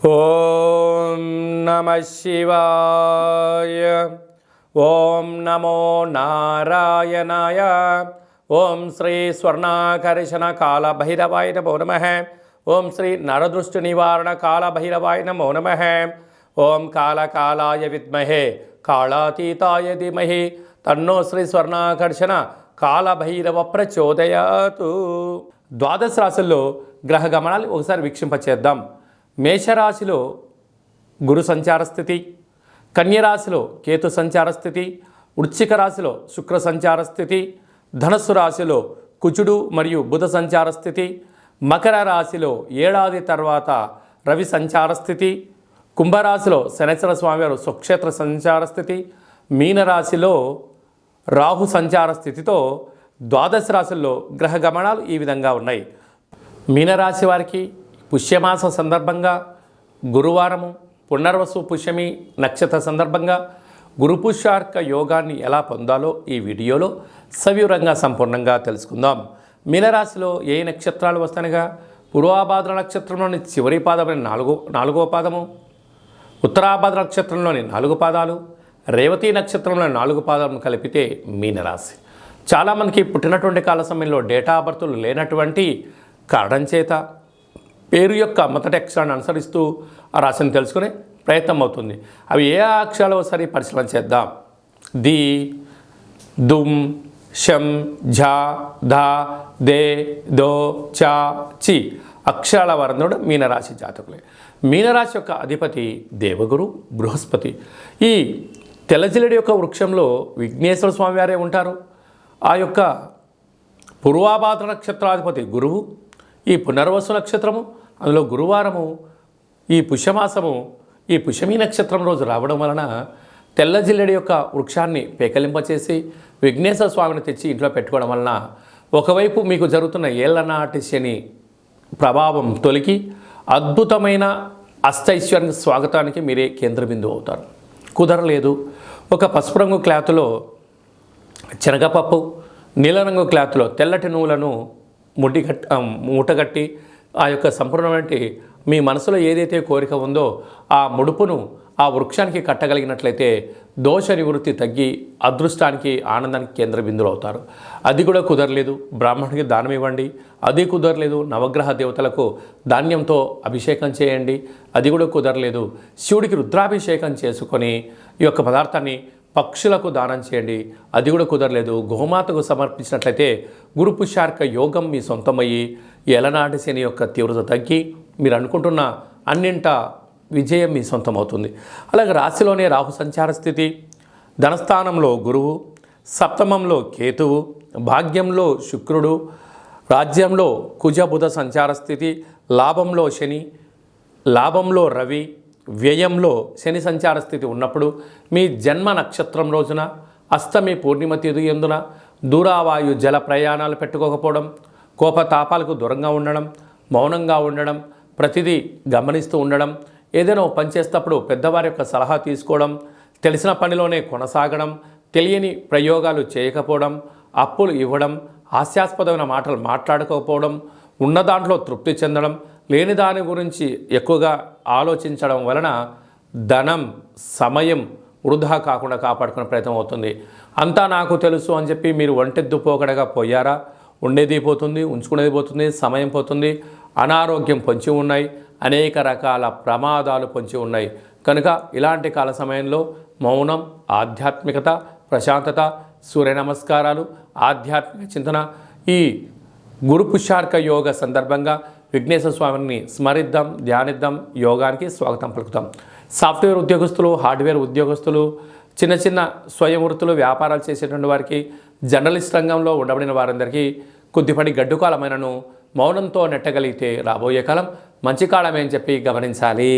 ఓం నమ శివాయ. ఓం నమో నారాయణాయ. ఓం శ్రీ స్వర్ణాకర్షణ కాల భైరవాయ నమో నమః. ఓం శ్రీ నరదృష్టి నివారణ కాల భైరవాయ నమో నమః. ఓం కాళకాలాయ విద్మహే కాళాతీతాయ ధీమహి తన్నో శ్రీ స్వర్ణాకర్షణ కాలభైరవ ప్రచోదయాతు. ద్వాదశ రాశుల్లో గ్రహ గమనాలు ఒకసారి వీక్షింపచేద్దాం. మేషరాశిలో గురు సంచార స్థితి, కన్యరాశిలో కేతు సంచార స్థితి, వృశ్చిక రాశిలో శుక్ర సంచార స్థితి, ధనస్సు రాశిలో కుజుడు మరియు బుధ సంచార స్థితి, మకర రాశిలో ఏడాది తర్వాత రవి సంచార స్థితి, కుంభరాశిలో శనేశ్వర స్వామివారు స్వక్షేత్ర సంచార స్థితి, మీనరాశిలో రాహు సంచార స్థితితో ద్వాదశ రాశుల్లో గ్రహ గమనాలు ఈ విధంగా ఉన్నాయి. మీనరాశి వారికి పుష్యమాస సందర్భంగా గురువారము పునర్వసు పుష్యమి నక్షత్ర సందర్భంగా గురు పుష్యార్క యోగాన్ని ఎలా పొందాలో ఈ వీడియోలో సవివరంగా సంపూర్ణంగా తెలుసుకుందాం. మీనరాశిలో ఏ నక్షత్రాలు వస్తానగా పూర్వాభాద్ర నక్షత్రంలోని చివరి పాదమైన నాలుగవ పాదము, ఉత్తరాభాద్ర నక్షత్రంలోని 4 పాదాలు, రేవతి నక్షత్రంలోని 4 పాదాలను కలిపితే మీనరాశి. చాలామందికి పుట్టినటువంటి కాల సమయంలో డేటా ఆఫ్ బర్త్లు లేనటువంటి కారణం చేత పేరు యొక్క మొదటి అక్షరాన్ని అనుసరిస్తూ ఆ రాశిని తెలుసుకునే ప్రయత్నం అవుతుంది. అవి ఏ అక్షరాలు ఒకసారి పరిశీలన చేద్దాం. ది, దుమ్, షం, ఝ, ధ, దే, దో, చ, చి అక్షరాల వారందరూ మీనరాశి జాతకులే. మీనరాశి యొక్క అధిపతి దేవగురు బృహస్పతి. ఈ తెల్లజిల్లడి యొక్క వృక్షంలో విఘ్నేశ్వర స్వామి వారే ఉంటారు. ఆ యొక్క పూర్వాభాద్ర నక్షత్రాధిపతి గురువు, ఈ పునర్వసు నక్షత్రము, అందులో గురువారము, ఈ పుష్యమాసము, ఈ పుష్యమీ నక్షత్రం రోజు రావడం వలన తెల్లజిల్లెడి యొక్క వృక్షాన్ని పేకలింపచేసి విఘ్నేశ్వర స్వామిని తెచ్చి ఇంట్లో పెట్టుకోవడం వలన ఒకవైపు మీకు జరుగుతున్న ఏళ్లనాటి శని ప్రభావం తొలగి అద్భుతమైన అష్టైశ్వర్య స్వాగతానికి మీరే కేంద్ర బిందువు అవుతారు. కుదరలేదు, ఒక పసుపు రంగు క్లాతులో శనగపప్పు, నీలరంగు క్లాత్లో తెల్లటి నూలను మూటగట్టి ఆ యొక్క సంపూర్ణమైన మీ మనసులో ఏదైతే కోరిక ఉందో ఆ ముడుపును ఆ వృక్షానికి కట్టగలిగినట్లయితే దోష నివృత్తి తగ్గి అదృష్టానికి ఆనందానికి కేంద్ర బిందువులు అవుతారు. అది కూడా కుదరలేదు, బ్రాహ్మణుడికి దానం ఇవ్వండి. అది కుదరలేదు, నవగ్రహ దేవతలకు ధాన్యంతో అభిషేకం చేయండి. అది కూడా కుదరలేదు, శివుడికి రుద్రాభిషేకం చేసుకొని ఈ యొక్క పదార్థాన్ని పక్షులకు దానం చేయండి. అది కూడా కుదరలేదు, గోమాతకు సమర్పించినట్లయితే గురు పుష్యార్క యోగం మీ సొంతమయ్యి ఎలనాటి శని యొక్క తీవ్రత తగ్గి మీరు అనుకుంటున్న అన్నింట విజయం మీ సొంతమవుతుంది. అలాగే రాశిలోనే రాహు సంచార స్థితి, ధనస్థానంలో గురువు, సప్తమంలో కేతువు, భాగ్యంలో శుక్రుడు, రాజ్యంలో కుజ బుధ సంచార స్థితి, లాభంలో శని, లాభంలో రవి, వ్యయంలో శని సంచార స్థితి ఉన్నప్పుడు మీ జన్మ నక్షత్రం రోజున అష్టమి పూర్ణిమ తిథి యందున దూరావాయు జల ప్రయాణాలు పెట్టుకోకపోవడం, కోపతాపాలకు దూరంగా ఉండడం, మౌనంగా ఉండడం, ప్రతిదీ గమనిస్తూ ఉండడం, ఏదైనా పని చేసేటప్పుడు పెద్దవారి యొక్క సలహా తీసుకోవడం, తెలిసిన పనిలోనే కొనసాగడం, తెలియని ప్రయోగాలు చేయకపోవడం, అప్పులు ఇవ్వడం, హాస్యాస్పదమైన మాటలు మాట్లాడుకోకపోవడం, ఉన్న దాంట్లో తృప్తి చెందడం, లేని దాని గురించి ఎక్కువగా ఆలోచించడం వలన ధనం సమయం వృధా కాకుండా కాపాడుకునే ప్రయత్నం అవుతుంది. అంతా నాకు తెలుసు అని చెప్పి మీరు ఒంటెద్దు పోకడగా పోయారా, ఉండేది పోతుంది, ఉంచుకునేది పోతుంది, సమయం పోతుంది, అనారోగ్యం పొంచి ఉన్నాయి, అనేక రకాల ప్రమాదాలు పొంచి ఉన్నాయి. కనుక ఇలాంటి కాల సమయంలో మౌనం, ఆధ్యాత్మికత, ప్రశాంతత, సూర్య నమస్కారాలు, ఆధ్యాత్మిక చింతన, ఈ గురు పుష్యార్క యోగ సందర్భంగా విఘ్నేశ్వర స్వామిని స్మరిద్దాం, ధ్యానిద్దాం, యోగానికి స్వాగతం పలుకుతాం. సాఫ్ట్వేర్ ఉద్యోగస్తులు, హార్డ్వేర్ ఉద్యోగస్తులు, చిన్న చిన్న స్వయం వృత్తులు, వ్యాపారాలు చేసేటువంటి వారికి, జర్నలిస్ట్ రంగంలో ఉండబడిన వారందరికీ కొద్దిపడి గడ్డు కాలమైనను మౌనంతో నెట్టగలిగితే రాబోయే కాలం మంచి కాలమే అని చెప్పి గమనించాలి.